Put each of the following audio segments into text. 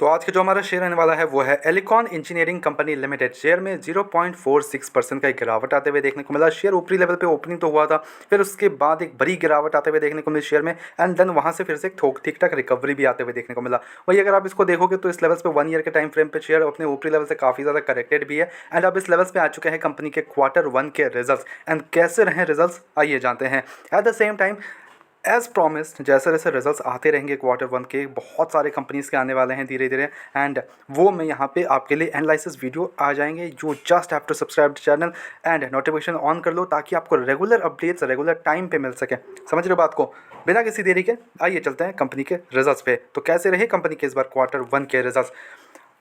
तो आज का जो हमारा शेयर रहने वाला है वो है Elecon engineering company limited. Share में 0.46% का एक गिरावट आते हुए देखने को मिला। शेयर ऊपरी लेवल पे ओपनिंग तो हुआ था, फिर उसके बाद एक बड़ी गिरावट आते हुए देखने को मिली शेयर में, एंड देन वहाँ से फिर से एक ठीक ठाक रिकवरी भी आते हुए देखने को मिला। वही अगर आप इसको देखोगे तो इस लेवल्स पे 1 ईयर के टाइम फ्रेम पे शेयर अपने ऊपरी लेवल से काफ़ी ज़्यादा करेक्टेड भी है, एंड अब इस लेवल्स पे आ चुके हैं कंपनी के Q1 के रिजल्ट। एंड कैसे रहे रिजल्ट आइए जानते हैं। At the same time as promised जैसे जैसे रिजल्ट्स आते रहेंगे Q1 के, बहुत सारे कंपनीज़ के आने वाले हैं धीरे धीरे, एंड वो मैं यहाँ पे आपके लिए एनालिसिस वीडियो आ जाएंगे। You just have to subscribe channel and notification on कर लो ताकि आपको रेगुलर अपडेट्स रेगुलर टाइम पे मिल सके। समझ रहे हो बात को? बिना किसी देरी के आइए चलते हैं कंपनी के रिजल्ट्स पे। तो कैसे रहे कंपनी के इस बार Q1 के रिजल्ट्स।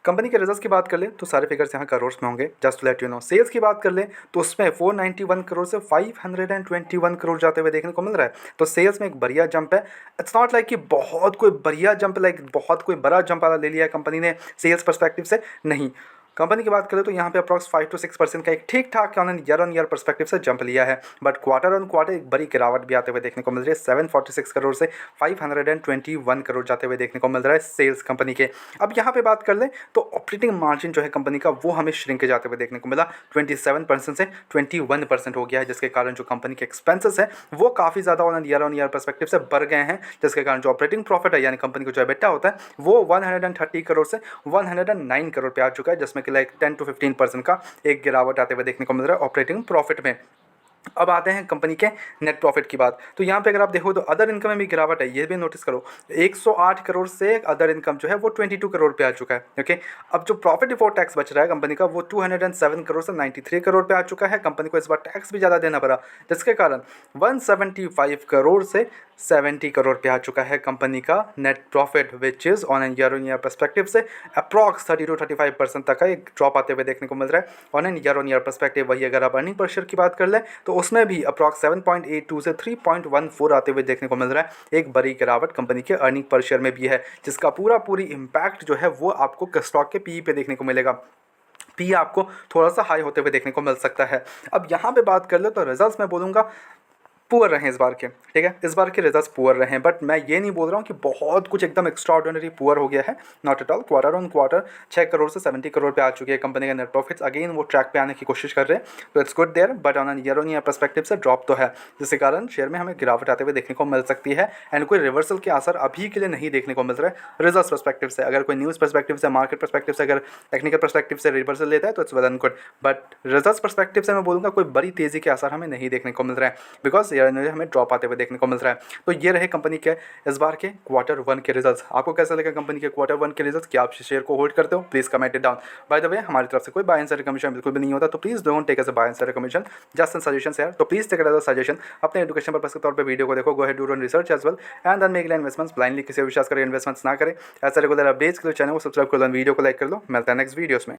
कंपनी के रिजल्ट्स की बात कर ले तो सारे फिगर्स यहाँ करोड़ में होंगे। Just to let you know, sales की बात कर ले तो उसमें 491 करोड़ से 521 करोड़ जाते हुए देखने को मिल रहा है। तो सेल्स में एक बढ़िया जंप है। इट्स नॉट लाइक कि बहुत कोई बढ़िया जंप, लाइक बहुत कोई बड़ा जंप वाला ले लिया है कंपनी ने सेल्स परस्पेक्टिव से, नहीं। कंपनी की बात करें तो यहाँ पे अप्रॉक्स 5 to 6% का एक ठीक ठाक ऑन ईयर परस्पेक्टिव से जंप लिया है, बट Q1 एक बड़ी गिरावट भी आते हुए देखने को मिल रही है। 746 करोड़ से 521 करोड़ जाते हुए देखने को मिल रहा है सेल्स कंपनी के। अब यहाँ पे बात कर ले तो ऑपरेटिंग मार्जिन जो है कंपनी का वो हमें श्रिंक जाते हुए देखने को मिला। 27% से 21% हो गया है, जिसके कारण जो कंपनी के एक्सपेंसेस है वो काफ़ी ज़्यादा ऑन ईयर परस्पेक्टिव से बढ़ गए हैं, जिसके कारण जो ऑपरेटिंग प्रॉफिट है यानी कंपनी को जो EBITDA होता है वो 130 करोड़ से 109 करोड़ पे आ चुका है, जिसमें कि लाइक 10 to 15% का एक गिरावट आते हुए देखने को मिल रहा है ऑपरेटिंग प्रॉफिट में। अब आते हैं कंपनी के नेट प्रॉफिट की बात। तो यहाँ पे अगर आप देखो तो अदर इनकम में भी गिरावट है, ये भी नोटिस करो। 108 करोड़ से अदर इनकम जो है वो 22 करोड़ पे आ चुका है। ओके, अब जो प्रॉफिट बिफोर टैक्स बच रहा है कंपनी का वो 207 करोड़ से 93 करोड़ पे आ चुका है। कंपनी को इस बार टैक्स भी ज़्यादा देना पड़ा, जिसके कारण 175 करोड़ से 70 करोड़ पे आ चुका है कंपनी का net profit, which is on year perspective से अप्रॉक्स 30 to 35% तक का एक ड्रॉप आते हुए देखने को मिल रहा है ऑन ईयर परस्पेक्टिव। वही अगर आप अर्निंग पर शेयर की बात कर ले तो उसमें भी अप्रॉक्स 7.82 से 3.14 आते हुए देखने को मिल रहा है। एक बड़ी गिरावट कंपनी के अर्निंग पर शेयर में भी है, जिसका पूरी इम्पैक्ट जो है वो आपको स्टॉक के पीई पे देखने को मिलेगा। पी आपको थोड़ा सा हाई होते हुए देखने को मिल सकता है। अब यहाँ पे बात कर लो तो रिजल्ट्स मैं बोलूँगा पुअर रहे इस बार के, ठीक है, इस बार के रिजल्ट्स पुअर रहे हैं, बट मैं ये नहीं बोल रहा हूँ कि बहुत कुछ एकदम एक्स्ट्राऑर्डिनरी पुअर हो गया है, not at all. Q1 6 crore से 70 करोड़ पे आ चुकी है कंपनी का नेट प्रॉफिट्स। अगेन वो ट्रैक पे आने की कोशिश कर रहे हैं, तो it's good there, but on year perspective से ड्रॉप तो है, जिसके कारण शेयर में हमें गिरावट आते हुए देखने को मिल सकती है, एंड कोई रिवर्सल के असर अभी के लिए नहीं देखने को मिल रहा है रिजल्ट परस्पेक्टिव से। अगर कोई न्यूज़ परस्पेक्टिव से, मार्केट परस्पेक्टिव से, अगर टेक्निकल परस्पेक्टिव से रिवर्सल लेता है तो it's well and good, but result perspective से मैं बोलूँगा कोई बड़ी तेज़ी के असर हमें नहीं देखने को मिल रहा है, बिकॉज हमें ड्रॉप हुए देखने को मिल रहा है। तो ये रहे कंपनी के इस बार के Q1 के रिजल्ट्स। आपको कैसा लगा कंपनी के Q1 के रिजल्ट्स? क्या आप शेयर को होल्ड करते हो? Please comment it down. By the way, हमारी तरफ से कोई बाय एंड सेल कमीशन बिल्कुल भी नहीं होता, तो please don't take as a buy and sell commission, just an suggestion है। तो please take it as a suggestion, अपने एजुकेशन पर्पस के तौर पे वीडियो को देखो, go ahead do run research as well and then make investments. Blindly किसी विश्वास करें इन्वेस्टमेंट्स ना करें। ऐसा रेगुलर अपडेट्स के लिए चैनल को सब्सक्राइब कर लो, वीडियो को लाइक कर लो। मिलता है नेक्स्ट वीडियोस में।